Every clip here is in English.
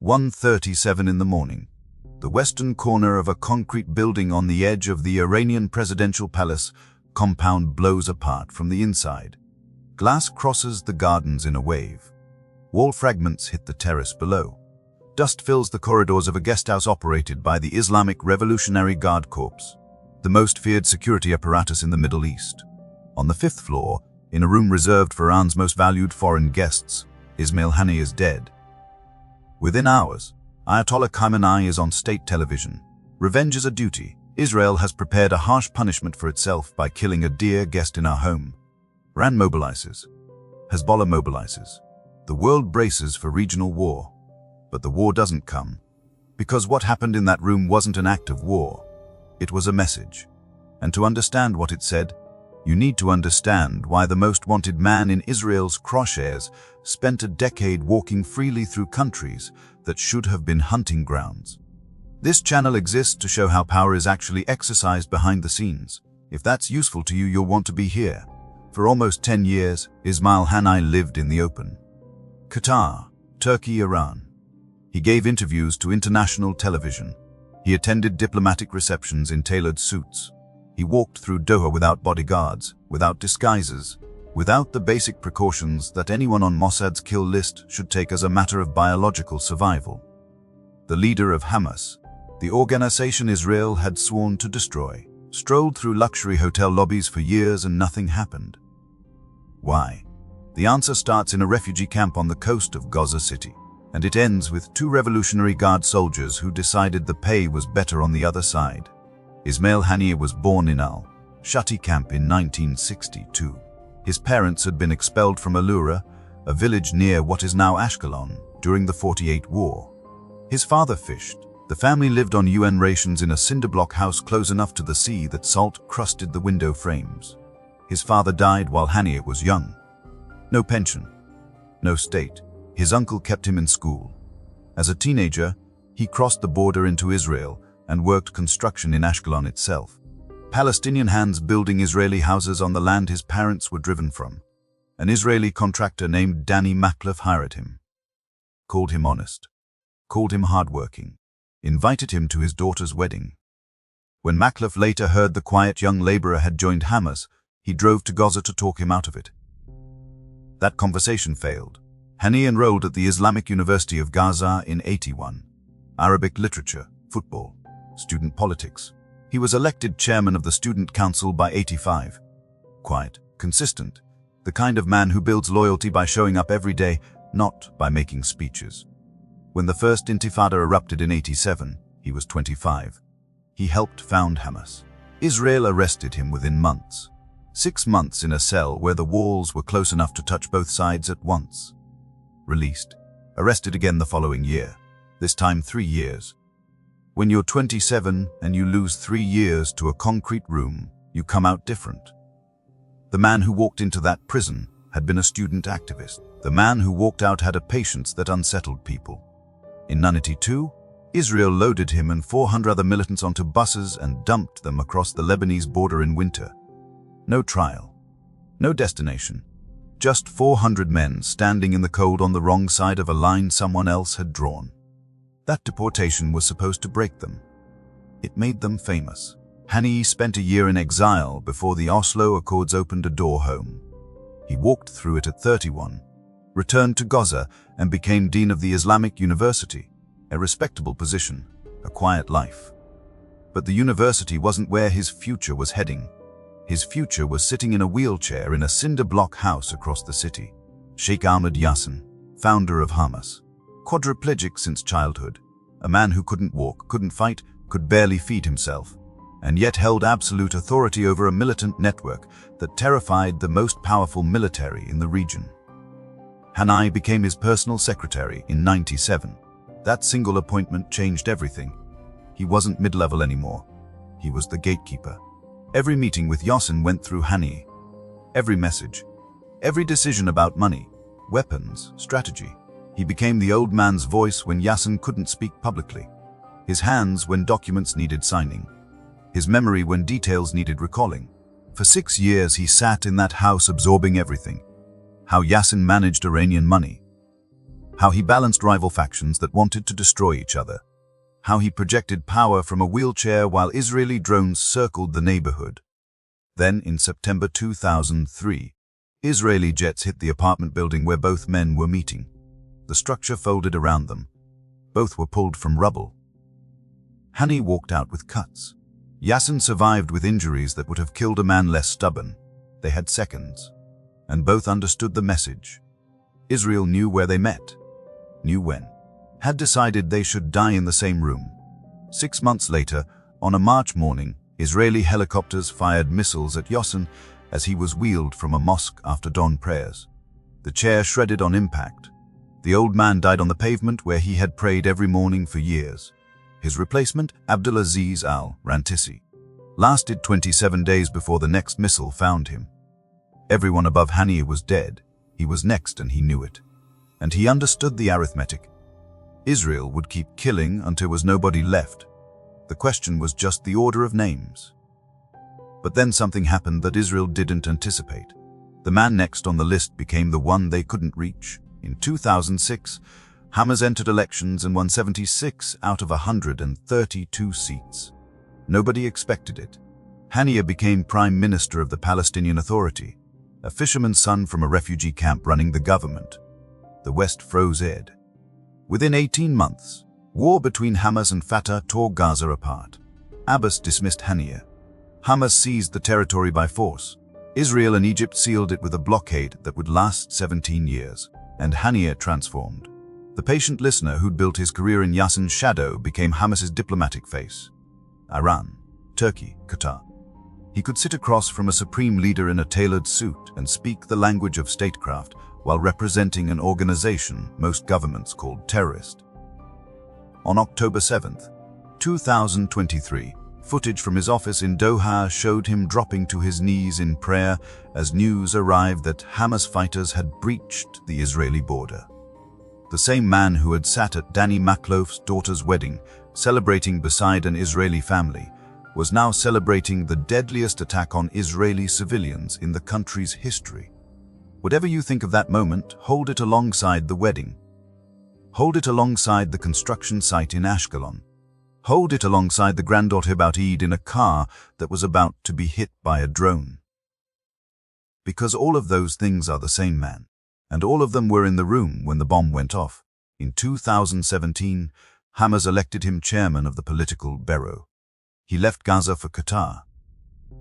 1:37 in the morning. The western corner of a concrete building on the edge of the Iranian presidential palace compound blows apart from the inside. Glass crosses the gardens in a wave. Wall fragments hit the terrace below. Dust fills the corridors of a guesthouse operated by the Islamic Revolutionary Guard Corps, the most feared security apparatus in the Middle East. On the 5th floor, in a room reserved for Iran's most valued foreign guests, Ismail Haniyeh is dead. Within hours, Ayatollah Khamenei is on state television. Revenge is a duty. Israel has prepared a harsh punishment for itself by killing a dear guest in our home. Iran mobilizes. Hezbollah mobilizes. The world braces for regional war. But the war doesn't come. Because what happened in that room wasn't an act of war. It was a message. And to understand what it said, you need to understand why the most wanted man in Israel's crosshairs spent a decade walking freely through countries that should have been hunting grounds. This channel exists to show how power is actually exercised behind the scenes. If that's useful to you, you'll want to be here. For almost 10 years, Ismail Haniyeh lived in the open. Qatar, Turkey, Iran. He gave interviews to international television. He attended diplomatic receptions in tailored suits. He walked through Doha without bodyguards, without disguises, without the basic precautions that anyone on Mossad's kill list should take as a matter of biological survival. The leader of Hamas, the organization Israel had sworn to destroy, strolled through luxury hotel lobbies for years and nothing happened. Why? The answer starts in a refugee camp on the coast of Gaza City, and it ends with 2 Revolutionary Guard soldiers who decided the pay was better on the other side. Ismail Haniyeh was born in al-Shati camp in 1962. His parents had been expelled from Alura, a village near what is now Ashkelon, during the 48 war. His father fished. The family lived on UN rations in a cinder-block house close enough to the sea that salt crusted the window frames. His father died while Haniyeh was young. No pension, no state. His uncle kept him in school. As a teenager, he crossed the border into Israel and worked construction in Ashkelon itself. Palestinian hands building Israeli houses on the land his parents were driven from. An Israeli contractor named Danny Maklov hired him. Called him honest. Called him hardworking. Invited him to his daughter's wedding. When Maklov later heard the quiet young laborer had joined Hamas, he drove to Gaza to talk him out of it. That conversation failed. Haniyeh enrolled at the Islamic University of Gaza in '81. Arabic literature, football, student politics. He was elected chairman of the student council by '85. Quiet, consistent, the kind of man who builds loyalty by showing up every day, not by making speeches. When the first intifada erupted in '87, he was 25. He helped found Hamas. Israel arrested him within months. 6 months in a cell where the walls were close enough to touch both sides at once. Released. Arrested again the following year. This time 3 years. When you're 27 and you lose 3 years to a concrete room, you come out different. The man who walked into that prison had been a student activist. The man who walked out had a patience that unsettled people. In 1992, Israel loaded him and 400 other militants onto buses and dumped them across the Lebanese border in winter. No trial. No destination. Just 400 men standing in the cold on the wrong side of a line someone else had drawn. That deportation was supposed to break them. It made them famous. Haniyeh spent a year in exile before the Oslo Accords opened a door home. He walked through it at 31, returned to Gaza and became dean of the Islamic University, a respectable position, a quiet life. But the university wasn't where his future was heading. His future was sitting in a wheelchair in a cinder-block house across the city. Sheikh Ahmed Yassin, founder of Hamas. Quadriplegic since childhood, a man who couldn't walk, couldn't fight, could barely feed himself, and yet held absolute authority over a militant network that terrified the most powerful military in the region. Haniyeh became his personal secretary in '97. That single appointment changed everything. He wasn't mid-level anymore. He was the gatekeeper. Every meeting with Yassin went through Haniyeh. Every message, every decision about money, weapons, strategy. He became the old man's voice when Yassin couldn't speak publicly. His hands when documents needed signing. His memory when details needed recalling. For 6 years he sat in that house absorbing everything. How Yassin managed Iranian money. how he balanced rival factions that wanted to destroy each other, how he projected power from a wheelchair while Israeli drones circled the neighborhood. Then, in September 2003, Israeli jets hit the apartment building where both men were meeting. The structure folded around them. Both were pulled from rubble. Hani walked out with cuts. Yassin survived with injuries that would have killed a man less stubborn. They had seconds, and both understood the message. Israel knew where they met, knew when, had decided they should die in the same room. 6 months later, on a March morning, Israeli helicopters fired missiles at Yassin as he was wheeled from a mosque after dawn prayers. The chair shredded on impact. The old man died on the pavement where he had prayed every morning for years. His replacement, Abdulaziz al-Rantisi, lasted 27 days before the next missile found him. Everyone above Hani was dead. He was next and he knew it. And he understood the arithmetic. Israel would keep killing until there was nobody left. The question was just the order of names. But then something happened that Israel didn't anticipate. The man next on the list became the one they couldn't reach. In 2006, Hamas entered elections and won 76 out of 132 seats. Nobody expected it. Haniyeh became Prime Minister of the Palestinian Authority, a fisherman's son from a refugee camp running the government. The West froze Ed. Within 18 months, war between Hamas and Fatah tore Gaza apart. Abbas dismissed Haniyeh. Hamas seized the territory by force. Israel and Egypt sealed it with a blockade that would last 17 years. And Haniyeh transformed. The patient listener who'd built his career in Yassin's shadow became Hamas's diplomatic face. Iran, Turkey, Qatar. He could sit across from a supreme leader in a tailored suit and speak the language of statecraft while representing an organization most governments called terrorist. On October 7, 2023, footage from his office in Doha showed him dropping to his knees in prayer as news arrived that Hamas fighters had breached the Israeli border. The same man who had sat at Danny Maklouf's daughter's wedding, celebrating beside an Israeli family, was now celebrating the deadliest attack on Israeli civilians in the country's history. Whatever you think of that moment, hold it alongside the wedding. Hold it alongside the construction site in Ashkelon. Hold it alongside the granddaughter about Eid in a car that was about to be hit by a drone. Because all of those things are the same man, and all of them were in the room when the bomb went off. In 2017, Hamas elected him chairman of the political bureau. He left Gaza for Qatar.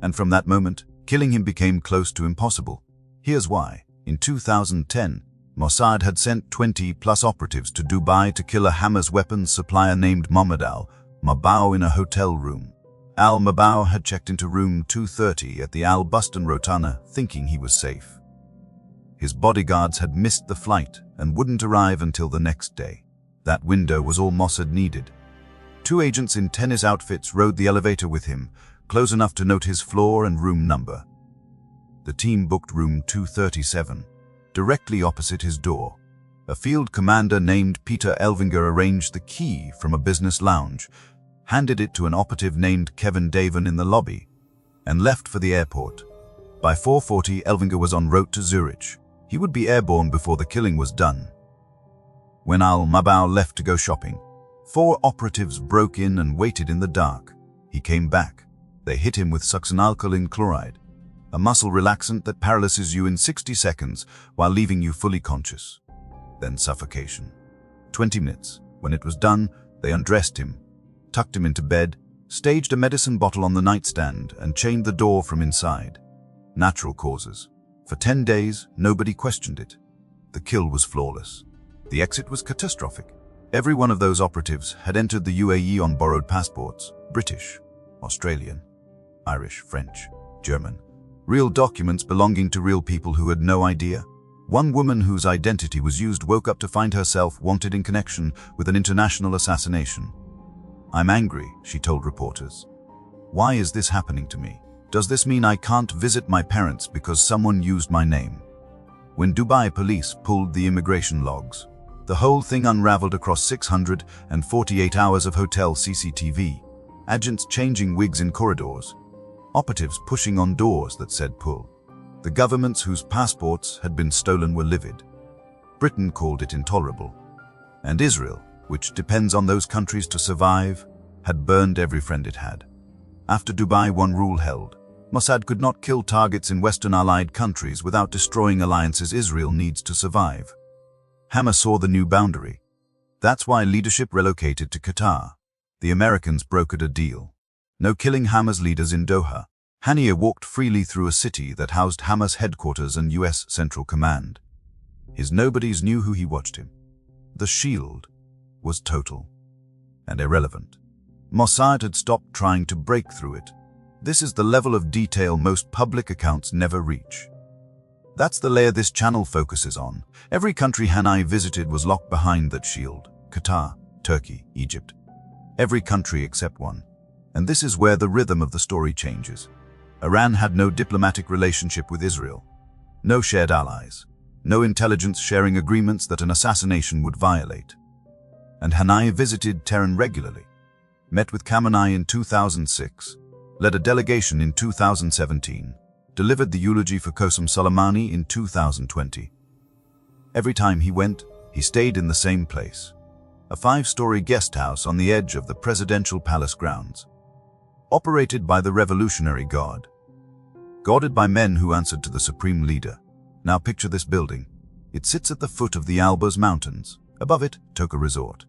And from that moment, killing him became close to impossible. Here's why. In 2010, Mossad had sent 20+ operatives to Dubai to kill a Hamas weapons supplier named Mohammed al-Mabou in a hotel room. Al-Mabou had checked into room 230 at the Al-Bustan Rotana thinking he was safe. His bodyguards had missed the flight and wouldn't arrive until the next day. That window was all Mossad needed. 2 agents in tennis outfits rode the elevator with him, close enough to note his floor and room number. The team booked room 237, directly opposite his door. A field commander named Peter Elvinger arranged the key from a business lounge, handed it to an operative named Kevin Davin in the lobby, and left for the airport. By 4:40, Elvinger was en route to Zurich. He would be airborne before the killing was done. When al-Mabou left to go shopping, 4 operatives broke in and waited in the dark. He came back. They hit him with succinylcholine chloride, a muscle relaxant that paralyzes you in 60 seconds while leaving you fully conscious. Then suffocation. 20 minutes. When it was done, they undressed him, tucked him into bed, staged a medicine bottle on the nightstand, and chained the door from inside. Natural causes. For 10 days, nobody questioned it. The kill was flawless. The exit was catastrophic. Every one of those operatives had entered the UAE on borrowed passports. British, Australian, Irish, French, German. Real documents belonging to real people who had no idea. One woman whose identity was used woke up to find herself wanted in connection with an international assassination. "I'm angry," she told reporters. "Why is this happening to me? Does this mean I can't visit my parents because someone used my name?" When Dubai police pulled the immigration logs, the whole thing unraveled across 648 hours of hotel CCTV, agents changing wigs in corridors, operatives pushing on doors that said pull. The governments whose passports had been stolen were livid. Britain called it intolerable. And Israel, which depends on those countries to survive, had burned every friend it had. After Dubai, one rule held: Mossad could not kill targets in Western allied countries without destroying alliances Israel needs to survive. Hamas saw the new boundary. That's why leadership relocated to Qatar. The Americans brokered a deal. No killing Hamas leaders in Doha. Haniyeh walked freely through a city that housed Hamas headquarters and US Central Command. His nobodies knew who he watched him. The shield was total and irrelevant. Mossad had stopped trying to break through it. This is the level of detail most public accounts never reach. That's the layer this channel focuses on. Every country Haniyeh visited was locked behind that shield. Qatar, Turkey, Egypt. Every country except one. And this is where the rhythm of the story changes. Iran had no diplomatic relationship with Israel. No shared allies. No intelligence-sharing agreements that an assassination would violate. And Haniyeh visited Tehran regularly. Met with Khamenei in 2006. Led a delegation in 2017. Delivered the eulogy for Qasem Soleimani in 2020. Every time he went, he stayed in the same place. A 5-story guest house on the edge of the presidential palace grounds. Operated by the Revolutionary Guard. Guarded by men who answered to the supreme leader. Now picture this building. It sits at the foot of the Alborz Mountains. Above it, Toka Resort.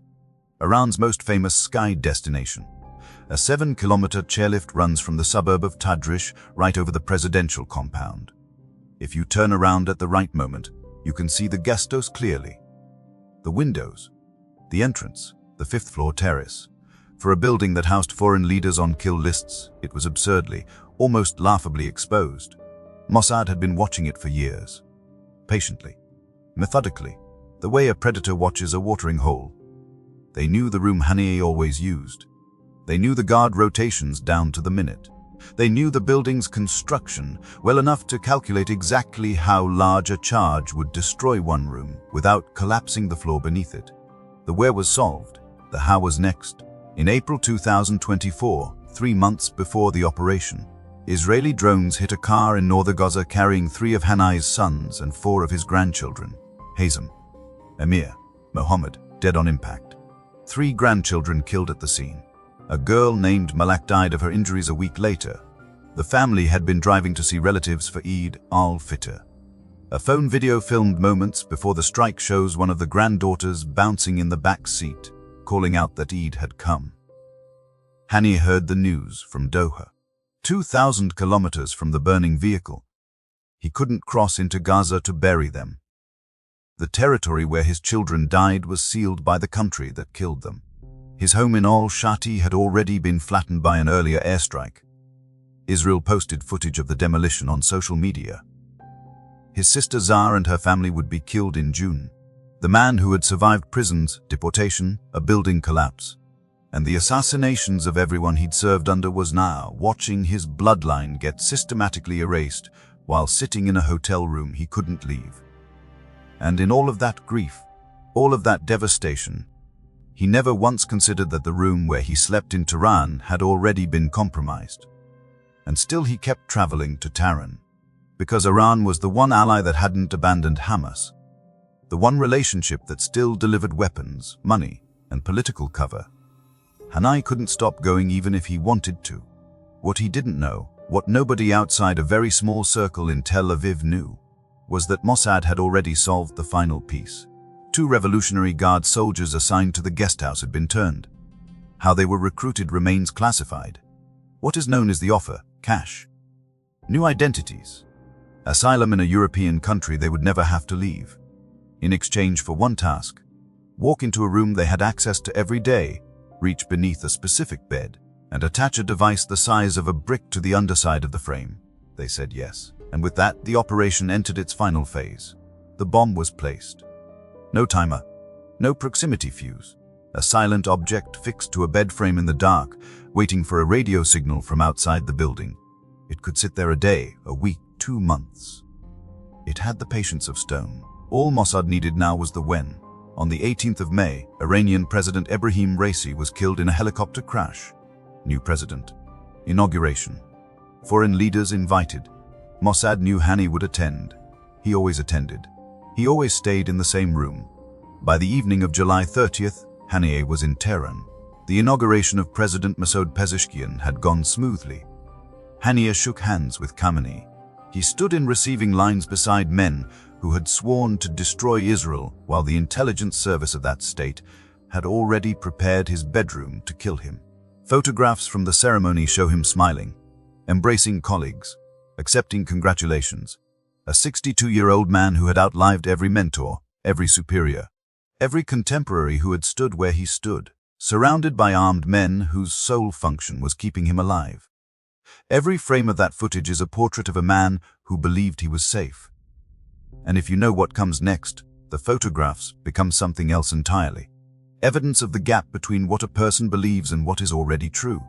Iran's most famous sky destination. A 7-kilometer chairlift runs from the suburb of Tadrish right over the presidential compound. If you turn around at the right moment, you can see the guest house clearly. The windows, the entrance, the 5th-floor terrace. For a building that housed foreign leaders on kill lists, it was absurdly, almost laughably exposed. Mossad had been watching it for years. Patiently, methodically, the way a predator watches a watering hole. They knew the room Haniyeh always used. They knew the guard rotations down to the minute. They knew the building's construction well enough to calculate exactly how large a charge would destroy one room without collapsing the floor beneath it. The where was solved, the how was next. In April 2024, 3 months before the operation, Israeli drones hit a car in northern Gaza carrying 3 of Haniyeh's sons and 4 of his grandchildren. Hazem, Amir, Mohammed, dead on impact. 3 grandchildren killed at the scene. A girl named Malak died of her injuries a week later. The family had been driving to see relatives for Eid al-Fitr. A phone video filmed moments before the strike shows one of the granddaughters bouncing in the back seat, calling out that Eid had come. Haniyeh heard the news from Doha, 2,000 kilometers from the burning vehicle. He couldn't cross into Gaza to bury them. The territory where his children died was sealed by the country that killed them. His home in al-Shati had already been flattened by an earlier airstrike. Israel posted footage of the demolition on social media. His sister Zahra and her family would be killed in June. The man who had survived prisons, deportation, a building collapse, and the assassinations of everyone he'd served under was now watching his bloodline get systematically erased while sitting in a hotel room he couldn't leave. And in all of that grief, all of that devastation, he never once considered that the room where he slept in Tehran had already been compromised. And still he kept traveling to Tehran, because Iran was the one ally that hadn't abandoned Hamas, the one relationship that still delivered weapons, money, and political cover. Haniyeh couldn't stop going even if he wanted to. What he didn't know, what nobody outside a very small circle in Tel Aviv knew, was that Mossad had already solved the final piece. 2 Revolutionary Guard soldiers assigned to the guest house had been turned. How they were recruited remains classified. What is known as the offer, cash. New identities. Asylum in a European country they would never have to leave. In exchange for one task, walk into a room they had access to every day, reach beneath a specific bed, and attach a device the size of a brick to the underside of the frame. They said yes. And with that, the operation entered its final phase. The bomb was placed. No timer, no proximity fuse. A silent object fixed to a bed frame in the dark, waiting for a radio signal from outside the building. It could sit there a day, a week, 2 months. It had the patience of stone. All Mossad needed now was the when. On the 18th of May, Iranian President Ebrahim Raisi was killed in a helicopter crash. New president. Inauguration. Foreign leaders invited. Mossad knew Haniyeh would attend. He always attended. He always stayed in the same room. By the evening of July 30th, Haniyeh was in Tehran. The inauguration of President Mossad Pezeshkian had gone smoothly. Haniyeh shook hands with Khamenei. He stood in receiving lines beside men who had sworn to destroy Israel, while the intelligence service of that state had already prepared his bedroom to kill him. Photographs from the ceremony show him smiling, embracing colleagues, accepting congratulations. A 62-year-old man who had outlived every mentor, every superior, every contemporary who had stood where he stood, surrounded by armed men whose sole function was keeping him alive. Every frame of that footage is a portrait of a man who believed he was safe. And if you know what comes next, the photographs become something else entirely. Evidence of the gap between what a person believes and what is already true.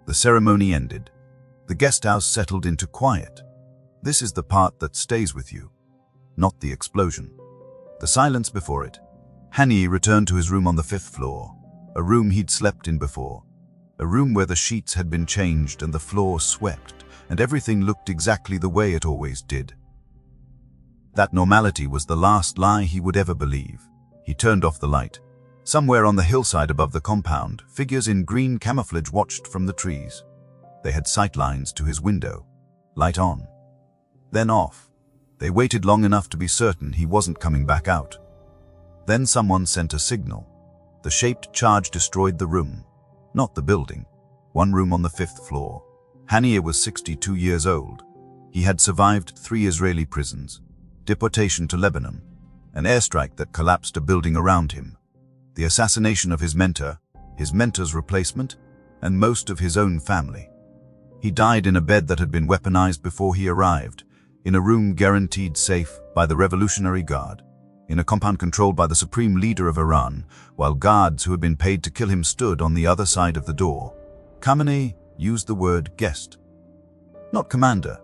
The ceremony ended. The guest house settled into quiet. This is the part that stays with you, not the explosion. The silence before it. Haniyeh returned to his room on the 5th floor, a room he'd slept in before, a room where the sheets had been changed and the floor swept, and everything looked exactly the way it always did. That normality was the last lie he would ever believe. He turned off the light. Somewhere on the hillside above the compound, figures in green camouflage watched from the trees. They had sightlines to his window. Light on, then off. They waited long enough to be certain he wasn't coming back out. Then someone sent a signal. The shaped charge destroyed the room, not the building. One room on the 5th floor. Haniyeh was 62 years old. He had survived 3 Israeli prisons, deportation to Lebanon, an airstrike that collapsed a building around him, the assassination of his mentor, his mentor's replacement, and most of his own family. He died in a bed that had been weaponized before he arrived, in a room guaranteed safe by the Revolutionary Guard, in a compound controlled by the supreme leader of Iran, while guards who had been paid to kill him stood on the other side of the door. Khamenei used the word guest. Not commander,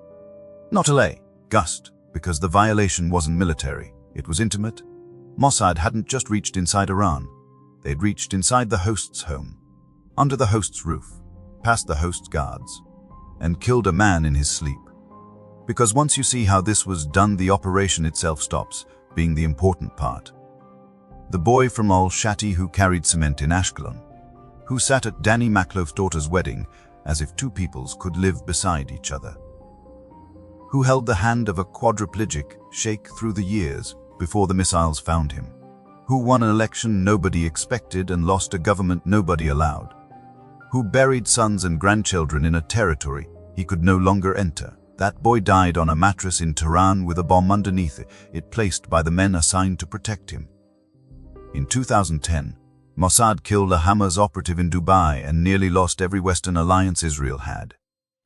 not allay, gust, because the violation wasn't military, it was intimate. Mossad hadn't just reached inside Iran. They'd reached inside the host's home, under the host's roof, past the host's guards, and killed a man in his sleep. Because once you see how this was done, the operation itself stops being the important part. The boy from Al-Shati who carried cement in Ashkelon, who sat at Danny Maklov's daughter's wedding as if two peoples could live beside each other, who held the hand of a quadriplegic sheikh through the years before the missiles found him, who won an election nobody expected and lost a government nobody allowed, who buried sons and grandchildren in a territory he could no longer enter. That boy died on a mattress in Tehran with a bomb underneath it placed by the men assigned to protect him. In 2010, Mossad killed a Hamas operative in Dubai and nearly lost every Western alliance Israel had.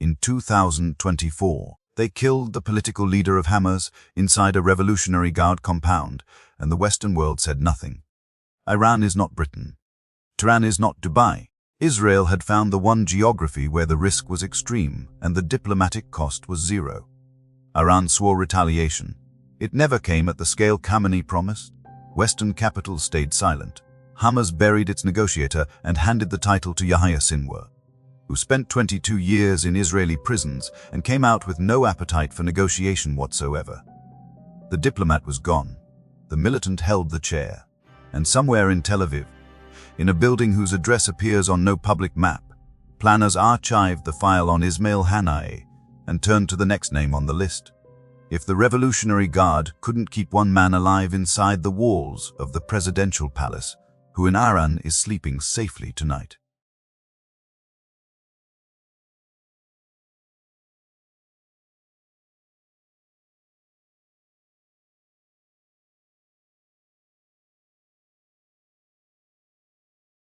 In 2024, they killed the political leader of Hamas inside a Revolutionary Guard compound, and the Western world said nothing. Iran is not Britain. Tehran is not Dubai. Israel had found the one geography where the risk was extreme and the diplomatic cost was zero. Iran swore retaliation. It never came at the scale Khamenei promised. Western capitals stayed silent. Hamas buried its negotiator and handed the title to Yahya Sinwar, who spent 22 years in Israeli prisons and came out with no appetite for negotiation whatsoever. The diplomat was gone. The militant held the chair. And somewhere in Tel Aviv, in a building whose address appears on no public map, planners archived the file on Ismail Haniyeh and turned to the next name on the list. If the Revolutionary Guard couldn't keep one man alive inside the walls of the presidential palace, who in Iran is sleeping safely tonight?